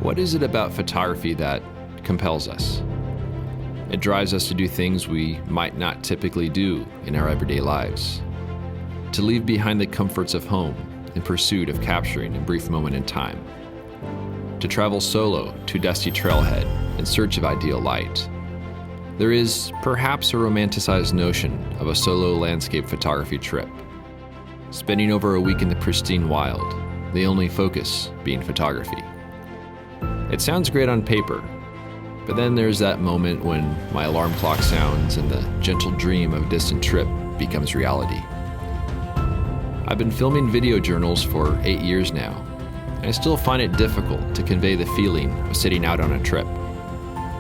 What is it about photography that compels us? It drives us to do things we might not typically do in our everyday lives. To leave behind the comforts of home in pursuit of capturing a brief moment in time. To travel solo to a dusty trailhead in search of ideal light. There is perhaps a romanticized notion of a solo landscape photography trip. Spending over a week in the pristine wild, the only focus being photography. It sounds great on paper, but then there's that moment when my alarm clock sounds and the gentle dream of a distant trip becomes reality. I've been filming video journals for 8 years now, and I still find it difficult to convey the feeling of setting out on a trip.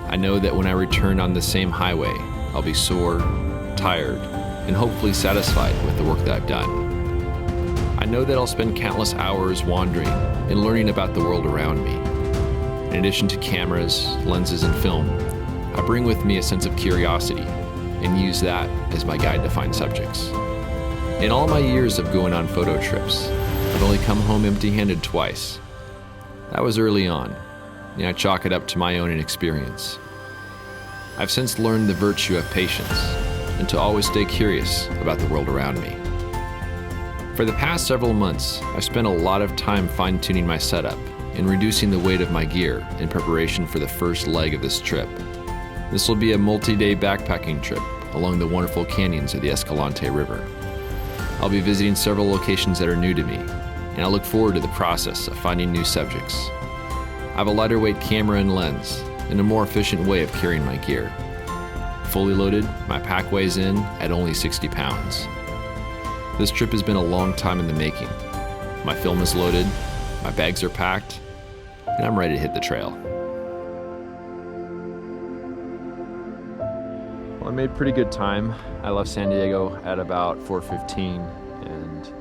I know that when I return on the same highway, I'll be sore, tired, and hopefully satisfied with the work that I've done. I know that I'll spend countless hours wandering and learning about the world around me. In addition to cameras, lenses, and film, I bring with me a sense of curiosity and use that as my guide to find subjects. In all my years of going on photo trips, I've only come home empty-handed twice. That was early on, and I chalk it up to my own inexperience. I've since learned the virtue of patience and to always stay curious about the world around me. For the past several months, I've spent a lot of time fine-tuning my setup and reducing the weight of my gear in preparation for the first leg of this trip. This will be a multi-day backpacking trip along the wonderful canyons of the Escalante River. I'll be visiting several locations that are new to me, and I look forward to the process of finding new subjects. I have a lighter weight camera and lens, and a more efficient way of carrying my gear. Fully loaded, my pack weighs in at only 60 pounds. This trip has been a long time in the making. My film is loaded, my bags are packed, and I'm ready to hit the trail. Well, I made pretty good time. I left San Diego at about 4:15, and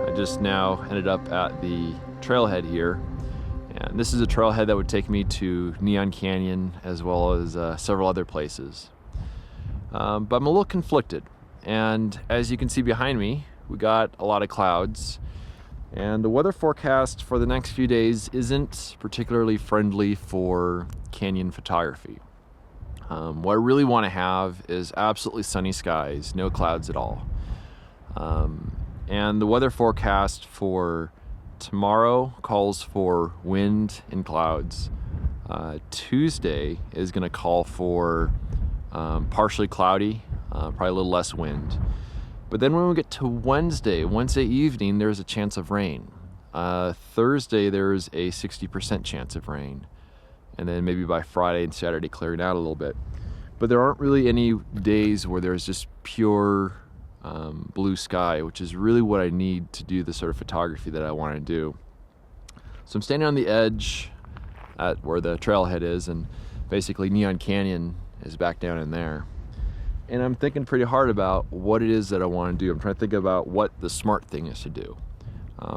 I just now ended up at the trailhead here. And this is a trailhead that would take me to Neon Canyon as well as several other places. But I'm a little conflicted. And as you can see behind me, we got a lot of clouds. And the weather forecast for the next few days isn't particularly friendly for canyon photography. What I really want to have is absolutely sunny skies, no clouds at all. And the weather forecast for tomorrow calls for wind and clouds. Tuesday is going to call for partially cloudy, probably a little less wind. But then when we get to Wednesday evening, there's a chance of rain. Thursday, there's a 60% chance of rain. And then maybe by Friday and Saturday, clearing out a little bit. But there aren't really any days where there's just pure blue sky, which is really what I need to do the sort of photography that I want to do. So I'm standing on the edge at where the trailhead is, and basically Neon Canyon is back down in there. And I'm thinking pretty hard about what it is that I want to do. I'm trying to think about what the smart thing is to do.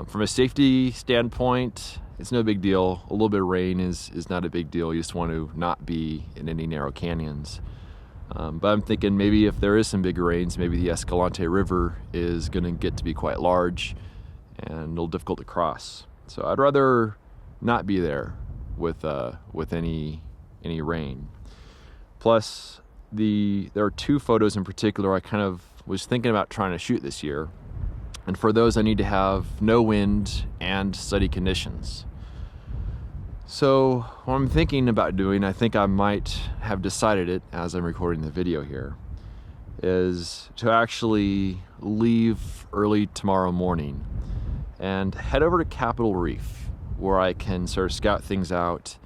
From a safety standpoint, it's no big deal. A little bit of rain is not a big deal. You just want to not be in any narrow canyons. But I'm thinking maybe if there is some big rains, maybe the Escalante River is going to get to be quite large and a little difficult to cross. So I'd rather not be there with any rain. Plus, there are two photos in particular I kind of was thinking about trying to shoot this year. And for those, I need to have no wind and sunny conditions. So what I'm thinking about doing, I think I might have decided it as I'm recording the video here, is to actually leave early tomorrow morning and head over to Capitol Reef, where I can sort of scout things out,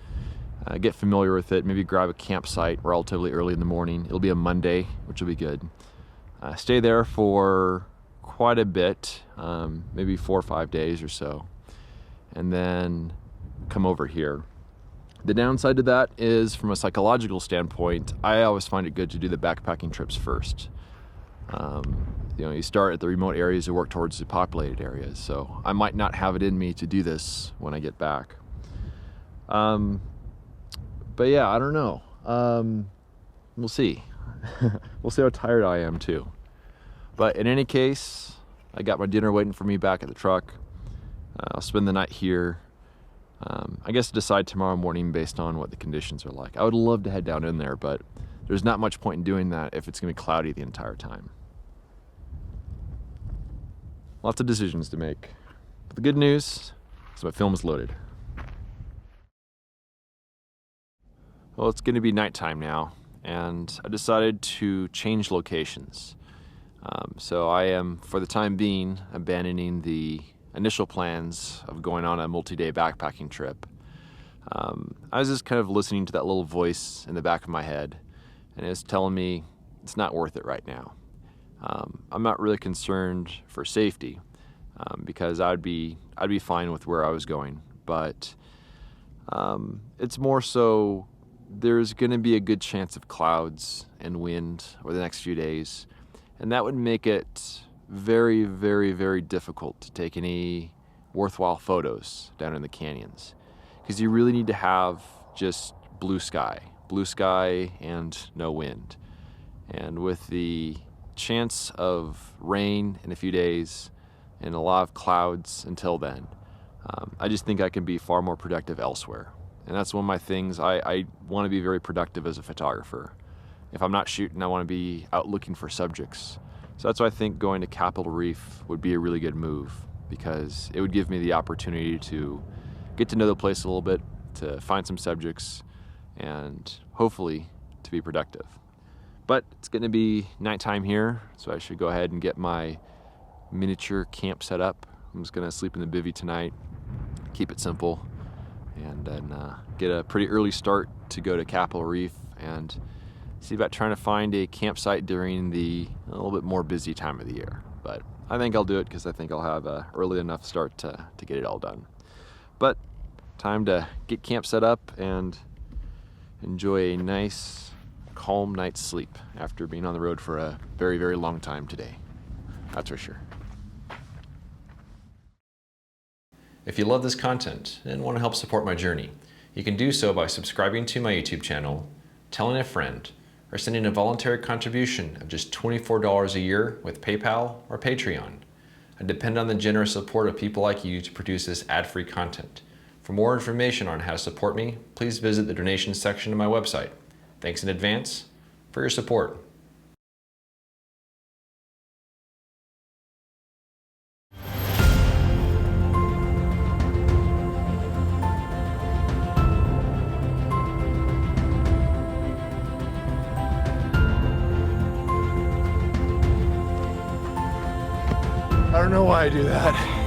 get familiar with it, maybe grab a campsite relatively early in the morning. It'll be a Monday, which will be good. Stay there for quite a bit, maybe 4 or 5 days or so, and then come over here. The downside to that is, from a psychological standpoint, I always find it good to do the backpacking trips first. You start at the remote areas and work towards the populated areas. So I might not have it in me to do this when I get back. But yeah, I don't know. We'll see. We'll see how tired I am too. But in any case, I got my dinner waiting for me back at the truck. I'll spend the night here, I guess decide tomorrow morning based on what the conditions are like. I would love to head down in there, but there's not much point in doing that if it's going to be cloudy the entire time. Lots of decisions to make. But the good news is my film is loaded. Well, it's going to be nighttime now, and I decided to change locations. So I am, for the time being, abandoning the initial plans of going on a multi-day backpacking trip. I was just kind of listening to that little voice in the back of my head, and it was telling me it's not worth it right now. I'm not really concerned for safety, because I'd be fine with where I was going, but it's more so there's going to be a good chance of clouds and wind over the next few days, and that would make it very, very, very difficult to take any worthwhile photos down in the canyons, because you really need to have just blue sky and no wind. And with the chance of rain in a few days and a lot of clouds until then, I just think I can be far more productive elsewhere. And that's one of my things. I want to be very productive as a photographer. If I'm not shooting, I want to be out looking for subjects. So that's why I think going to Capitol Reef would be a really good move, because it would give me the opportunity to get to know the place a little bit, to find some subjects, and hopefully to be productive. But it's going to be nighttime here, so I should go ahead and get my miniature camp set up. I'm just going to sleep in the bivvy tonight, keep it simple, and then get a pretty early start to go to Capitol Reef and see about trying to find a campsite during a little bit more busy time of the year. But I think I'll do it because I think I'll have a early enough start to get it all done. But time to get camp set up and enjoy a nice, calm night's sleep after being on the road for a very, very long time today. That's for sure. If you love this content and want to help support my journey, you can do so by subscribing to my YouTube channel, telling a friend, or sending a voluntary contribution of just $24 a year with PayPal or Patreon. I depend on the generous support of people like you to produce this ad-free content. For more information on how to support me, please visit the donations section of my website. Thanks in advance for your support. I don't know why I do that.